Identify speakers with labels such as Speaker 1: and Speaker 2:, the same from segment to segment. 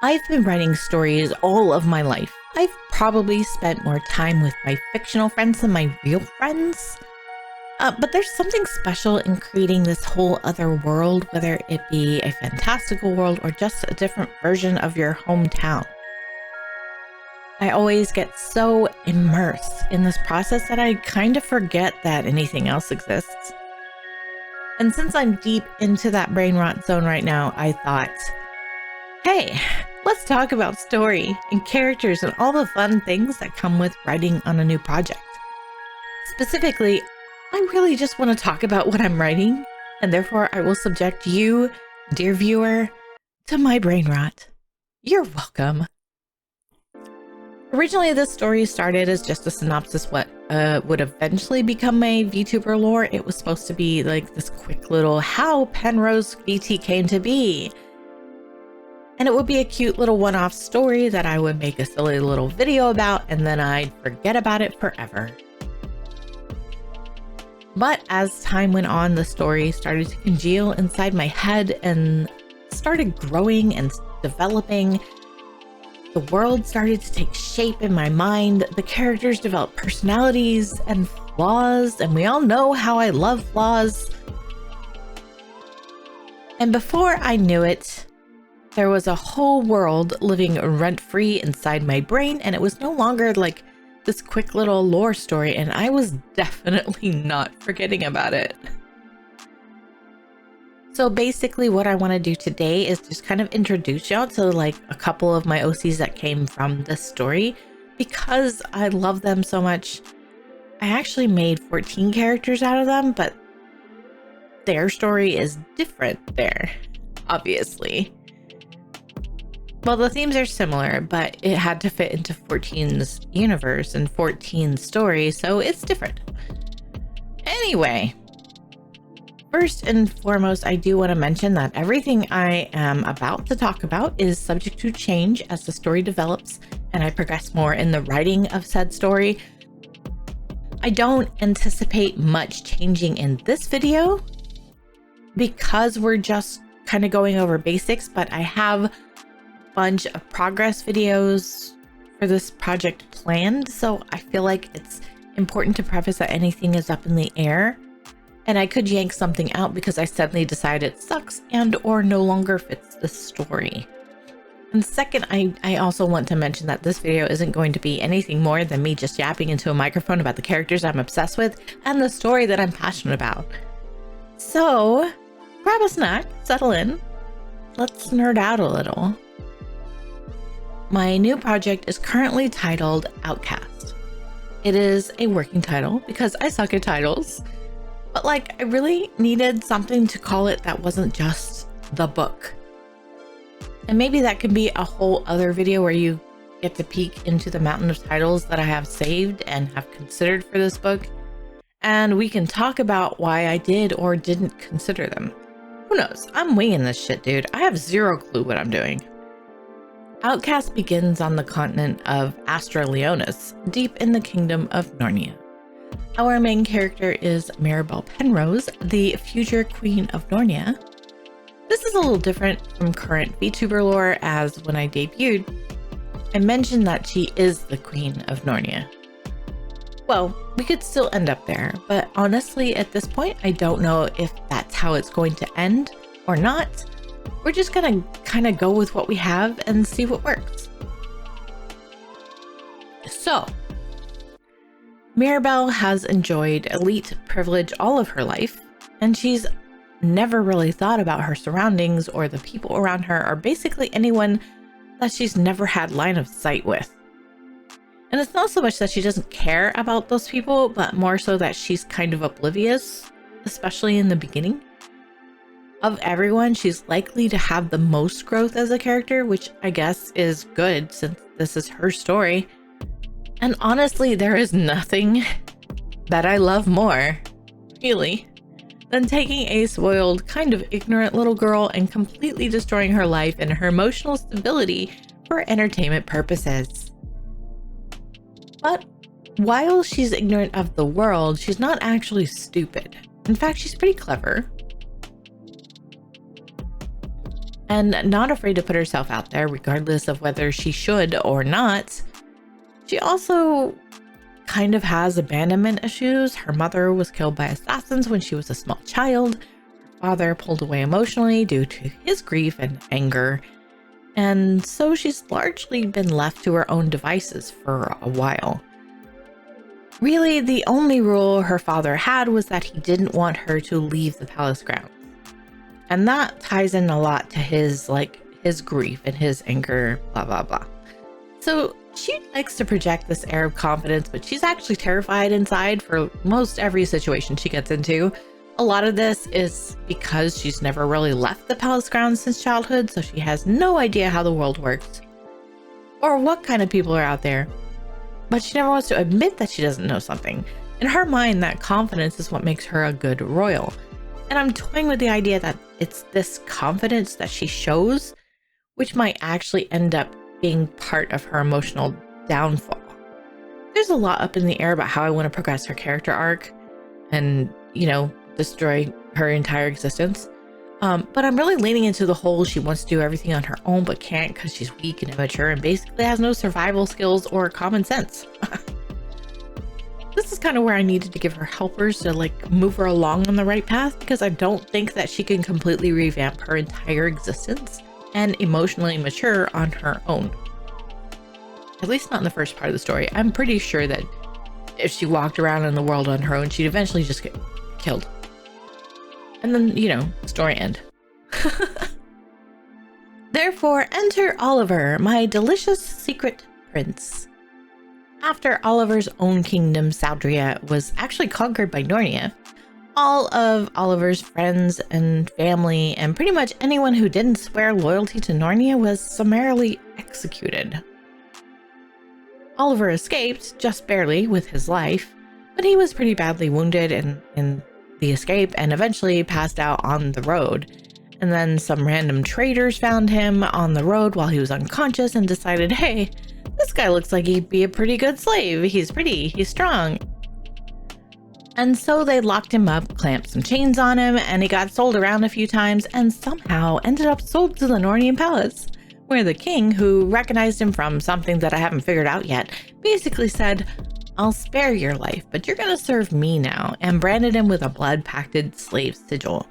Speaker 1: I've been writing stories all of my life. I've probably spent more time with my fictional friends than my real friends. But there's something special in creating this whole other world, whether it be a fantastical world or just a different version of your hometown. I always get so immersed in this process that I kind of forget that anything else exists. And since I'm deep into that brain rot zone right now, I thought, hey, let's talk about story and characters and all the fun things that come with writing on a new project. Specifically, I really just want to talk about what I'm writing, and therefore I will subject you, dear viewer, to my brain rot. You're welcome. Originally, this story started as just a synopsis what would eventually become a VTuber lore. It was supposed to be like this quick little how Penrose VT came to be. And it would be a cute little one-off story that I would make a silly little video about, and then I'd forget about it forever. But as time went on, the story started to congeal inside my head and started growing and developing. The world started to take shape in my mind. The characters developed personalities and flaws, and we all know how I love flaws. And before I knew it, there was a whole world living rent-free inside my brain, and it was no longer like this quick little lore story, and I was definitely not forgetting about it. So basically what I want to do today is just kind of introduce y'all to like a couple of my OCs that came from this story. Because I love them so much, I actually made 14 characters out of them, but their story is different there, obviously. Well, the themes are similar, but it had to fit into 14's universe and 14's story, so it's different. Anyway, first and foremost, I do want to mention that everything I am about to talk about is subject to change as the story develops and I progress more in the writing of said story. I don't anticipate much changing in this video because we're just kind of going over basics, but I have bunch of progress videos for this project planned, so I feel like it's important to preface that anything is up in the air and I could yank something out because I suddenly decide it sucks and or no longer fits the story. And second, I also want to mention that this video isn't going to be anything more than me just yapping into a microphone about the characters I'm obsessed with and the story that I'm passionate about. So grab a snack, settle in, let's nerd out a little. My new project is currently titled OUTCAST. It is a working title because I suck at titles, but like I really needed something to call it that wasn't just the book. And maybe that could be a whole other video where you get to peek into the mountain of titles that I have saved and have considered for this book. And we can talk about why I did or didn't consider them. Who knows? I'm winging this shit, dude. I have zero clue what I'm doing. OUTCAST begins on the continent of Astra Leonis, deep in the kingdom of Narnia. Our main character is Mirabelle Penrose, the future queen of Narnia. This is a little different from current VTuber lore, as when I debuted, I mentioned that she is the queen of Narnia. Well, we could still end up there, but honestly at this point I don't know if that's how it's going to end or not. We're just gonna kind of go with what we have and see what works. So, Mirabelle has enjoyed elite privilege all of her life, and she's never really thought about her surroundings or the people around her or basically anyone that she's never had line of sight with. And it's not so much that she doesn't care about those people, but more so that she's kind of oblivious, especially in the beginning. Of everyone, she's likely to have the most growth as a character, which I guess is good since this is her story. And honestly, there is nothing that I love more, really, than taking a spoiled, kind of ignorant little girl and completely destroying her life and her emotional stability for entertainment purposes. But while she's ignorant of the world, she's not actually stupid. In fact, she's pretty clever. and not afraid to put herself out there regardless of whether she should or not. She also kind of has abandonment issues. Her mother was killed by assassins when she was a small child. Her father pulled away emotionally due to his grief and anger. And so she's largely been left to her own devices for a while. Really, the only rule her father had was that he didn't want her to leave the palace grounds. And that ties in a lot to his grief and his anger, blah, blah, blah. So she likes to project this air of confidence, but she's actually terrified inside for most every situation she gets into. A lot of this is because she's never really left the palace grounds since childhood, so she has no idea how the world works or what kind of people are out there. But she never wants to admit that she doesn't know something. In her mind, that confidence is what makes her a good royal. And I'm toying with the idea that it's this confidence that she shows, which might actually end up being part of her emotional downfall. There's a lot up in the air about how I want to progress her character arc and, destroy her entire existence. But I'm really leaning into the whole she wants to do everything on her own but can't because she's weak and immature and basically has no survival skills or common sense. This is kind of where I needed to give her helpers to move her along on the right path, because I don't think that she can completely revamp her entire existence and emotionally mature on her own. At least not in the first part of the story. I'm pretty sure that if she walked around in the world on her own, she'd eventually just get killed. And then, story end. Therefore, enter Oliver, my delicious secret prince. After Oliver's own kingdom, Saldria, was actually conquered by Narnia, all of Oliver's friends and family, and pretty much anyone who didn't swear loyalty to Narnia, was summarily executed. Oliver escaped, just barely, with his life, but he was pretty badly wounded in the escape and eventually passed out on the road. And then some random traders found him on the road while he was unconscious and decided, hey, this guy looks like he'd be a pretty good slave. He's pretty, he's strong. And so they locked him up, clamped some chains on him, and he got sold around a few times and somehow ended up sold to the Narnian palace, where the king, who recognized him from something that I haven't figured out yet, basically said, I'll spare your life, but you're gonna serve me now, and branded him with a blood-pacted slave sigil.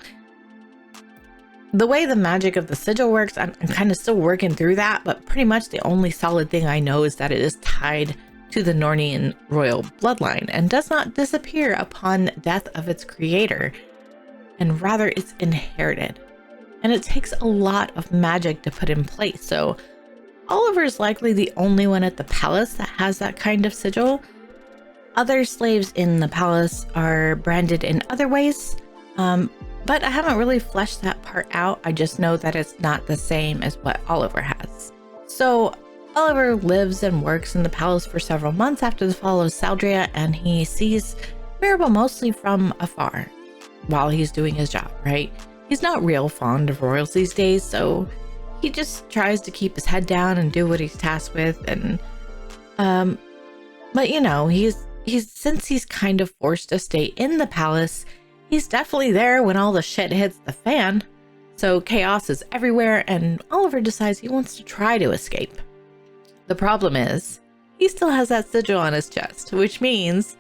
Speaker 1: The way the magic of the sigil works, I'm kind of still working through that, but pretty much the only solid thing I know is that it is tied to the Narnian royal bloodline and does not disappear upon death of its creator, and rather it's inherited. And it takes a lot of magic to put in place, so Oliver is likely the only one at the palace that has that kind of sigil. Other slaves in the palace are branded in other ways, but I haven't really fleshed that part out. I just know that it's not the same as what Oliver has. So Oliver lives and works in the palace for several months after the fall of Saldria, and he sees Mirabel mostly from afar while he's doing his job, right? He's not real fond of royals these days, so he just tries to keep his head down and do what he's tasked with. And but since he's kind of forced to stay in the palace, he's definitely there when all the shit hits the fan. So chaos is everywhere, and Oliver decides he wants to try to escape. The problem is, he still has that sigil on his chest, which means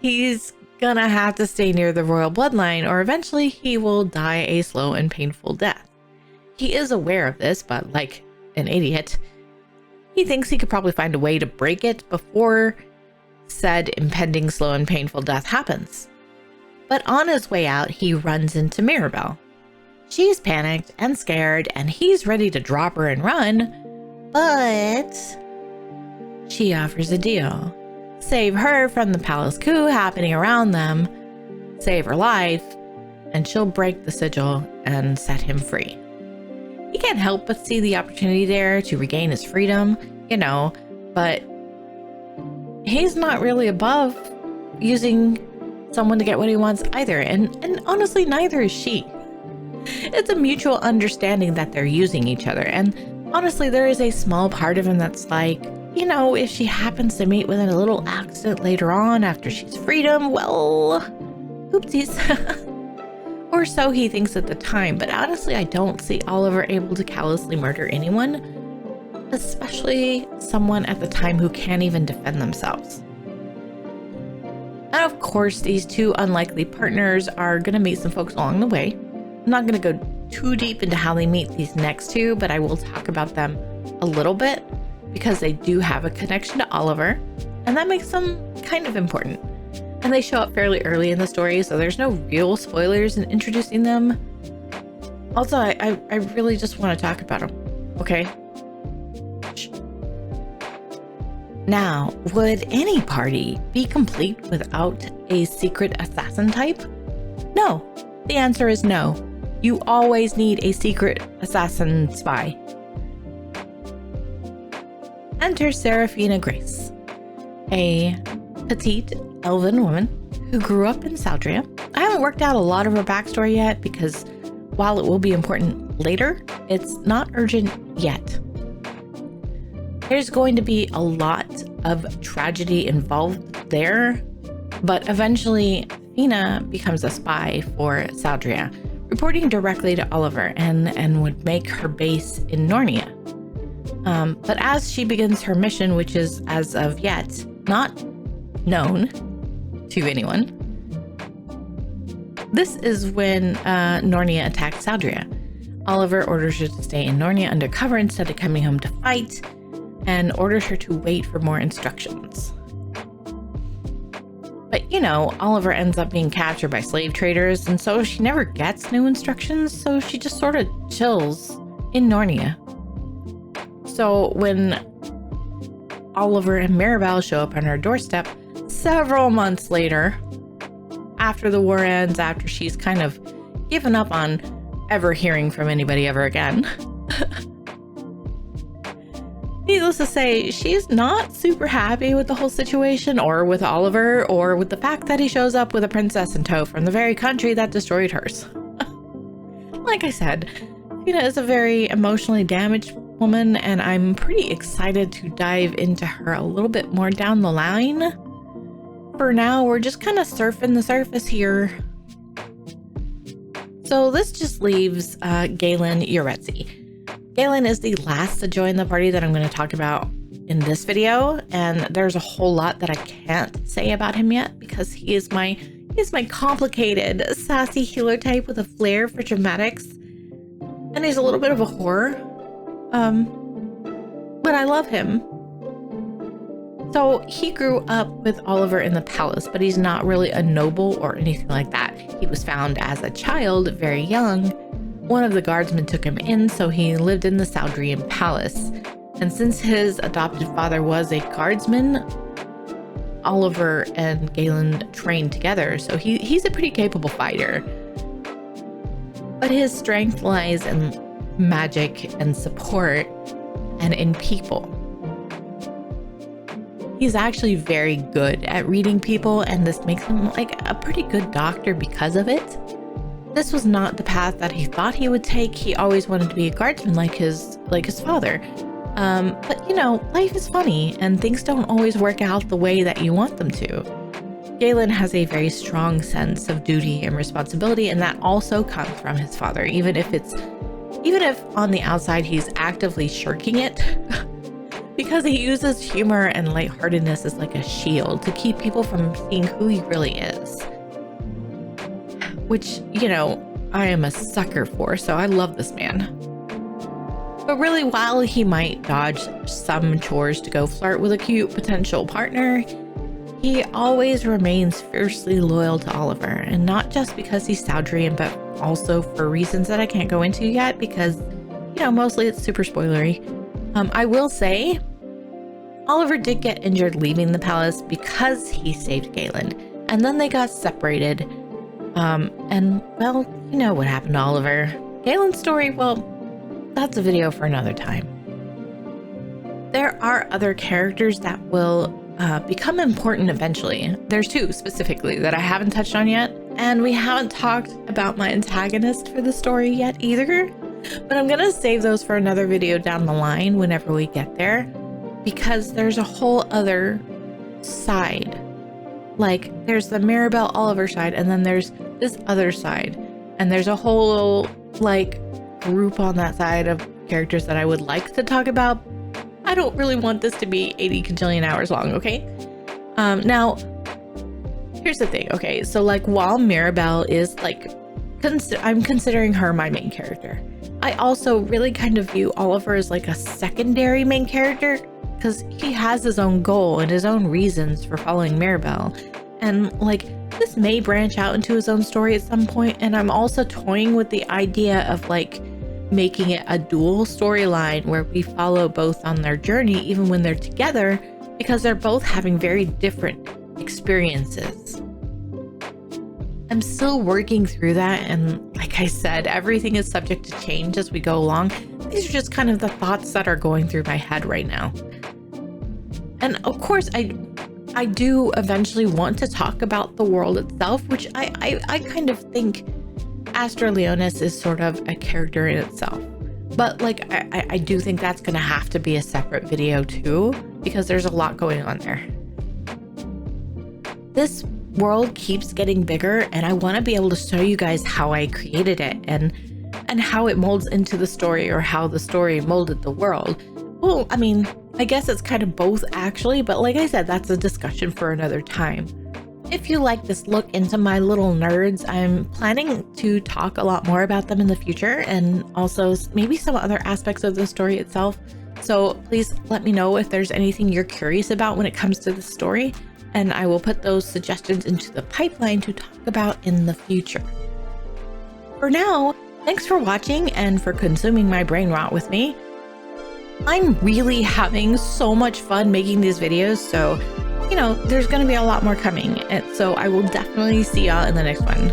Speaker 1: he's gonna have to stay near the royal bloodline, or eventually he will die a slow and painful death. He is aware of this, but like an idiot, he thinks he could probably find a way to break it before said impending slow and painful death happens. But on his way out, he runs into Mirabel. She's panicked and scared, and he's ready to drop her and run, but she offers a deal. Save her from the palace coup happening around them, save her life, and she'll break the sigil and set him free. He can't help but see the opportunity there to regain his freedom, but he's not really above using someone to get what he wants either, and honestly, neither is she. It's a mutual understanding that they're using each other, and honestly, there is a small part of him that's like, if she happens to meet with a little accident later on after she's freedom, well, oopsies. Or so he thinks at the time, but honestly, I don't see Oliver able to callously murder anyone, especially someone at the time who can't even defend themselves. And of course, these two unlikely partners are going to meet some folks along the way. I'm not going to go too deep into how they meet these next two, but I will talk about them a little bit because they do have a connection to Oliver, and that makes them kind of important. And they show up fairly early in the story, so there's no real spoilers in introducing them. Also, I really just want to talk about them, okay? Shh. Now, would any party be complete without a secret assassin type? No. The answer is no. You always need a secret assassin spy. Enter Seraphina Grace, a petite elven woman who grew up in Saldria. I haven't worked out a lot of her backstory yet because while it will be important later, it's not urgent yet. There's going to be a lot of tragedy involved there, but eventually Fina becomes a spy for Saldria, reporting directly to Oliver and would make her base in Nornia. But as she begins her mission, which is as of yet not known to anyone, this is when Nornia attacks Saldria. Oliver orders her to stay in Nornia undercover instead of coming home to fight, and orders her to wait for more instructions. But you know, Oliver ends up being captured by slave traders, and so she never gets new instructions, so she just sort of chills in Nornia. So when Oliver and Mirabelle show up on her doorstep several months later, after the war ends, after she's kind of given up on ever hearing from anybody ever again, needless to say, she's not super happy with the whole situation, or with Oliver, or with the fact that he shows up with a princess in tow from the very country that destroyed hers. Like I said, Fina is a very emotionally damaged woman, and I'm pretty excited to dive into her a little bit more down the line. For now, we're just kind of surfing the surface here. So this just leaves Galen Uretzi. Galen is the last to join the party that I'm going to talk about in this video, and there's a whole lot that I can't say about him yet because he is my complicated, sassy healer type with a flair for dramatics, and he's a little bit of a whore, but I love him. So he grew up with Oliver in the palace, but he's not really a noble or anything like that. He was found as a child, very young. One of the guardsmen took him in, so he lived in the Saldrian palace. And since his adopted father was a guardsman, Oliver and Galen trained together, so he's a pretty capable fighter. But his strength lies in magic and support and in people. He's actually very good at reading people, and this makes him like a pretty good doctor because of it. This was not the path that he thought he would take. He always wanted to be a guardsman like his father. But you know, life is funny and things don't always work out the way that you want them to. Galen has a very strong sense of duty and responsibility, and that also comes from his father, even if on the outside he's actively shirking it, because he uses humor and lightheartedness as like a shield to keep people from seeing who he really is. Which, you know, I am a sucker for, so I love this man. But really, while he might dodge some chores to go flirt with a cute potential partner, he always remains fiercely loyal to Oliver, and not just because he's Saldrian, but also for reasons that I can't go into yet because, you know, mostly it's super spoilery. I will say, Oliver did get injured leaving the palace because he saved Galen, and then they got separated. And well, you know what happened to Oliver. Galen's story, well, that's a video for another time. There are other characters that will become important eventually. There's two specifically that I haven't touched on yet, and we haven't talked about my antagonist for the story yet either, but I'm gonna save those for another video down the line whenever we get there, because there's a whole other side. Like, there's the Mirabelle Oliver side, and then there's this other side. And there's a whole like group on that side of characters that I would like to talk about. I don't really want this to be 80 cajillion hours long, okay? Now, here's the thing, okay? So like while Mirabelle is like, I'm considering her my main character, I also really kind of view Oliver as like a secondary main character because he has his own goal and his own reasons for following Mirabelle. And like this may branch out into his own story at some point, and I'm also toying with the idea of like making it a dual storyline where we follow both on their journey even when they're together, because they're both having very different experiences. I'm still working through that, and like I said, everything is subject to change as we go along. These are just kind of the thoughts that are going through my head right now. And of course, I do eventually want to talk about the world itself, which I kind of think Astra Leonis is sort of a character in itself. But like, I do think that's going to have to be a separate video too, because there's a lot going on there. This world keeps getting bigger, and I want to be able to show you guys how I created it and how it molds into the story, or how the story molded the world. Well, I mean, I guess it's kind of both actually, but like I said, that's a discussion for another time. If you like this look into my little nerds, I'm planning to talk a lot more about them in the future, and also maybe some other aspects of the story itself. So please let me know if there's anything you're curious about when it comes to the story, and I will put those suggestions into the pipeline to talk about in the future. For now, thanks for watching and for consuming my brain rot with me. I'm really having so much fun making these videos, so you know, there's going to be a lot more coming, and so I will definitely see y'all in the next one.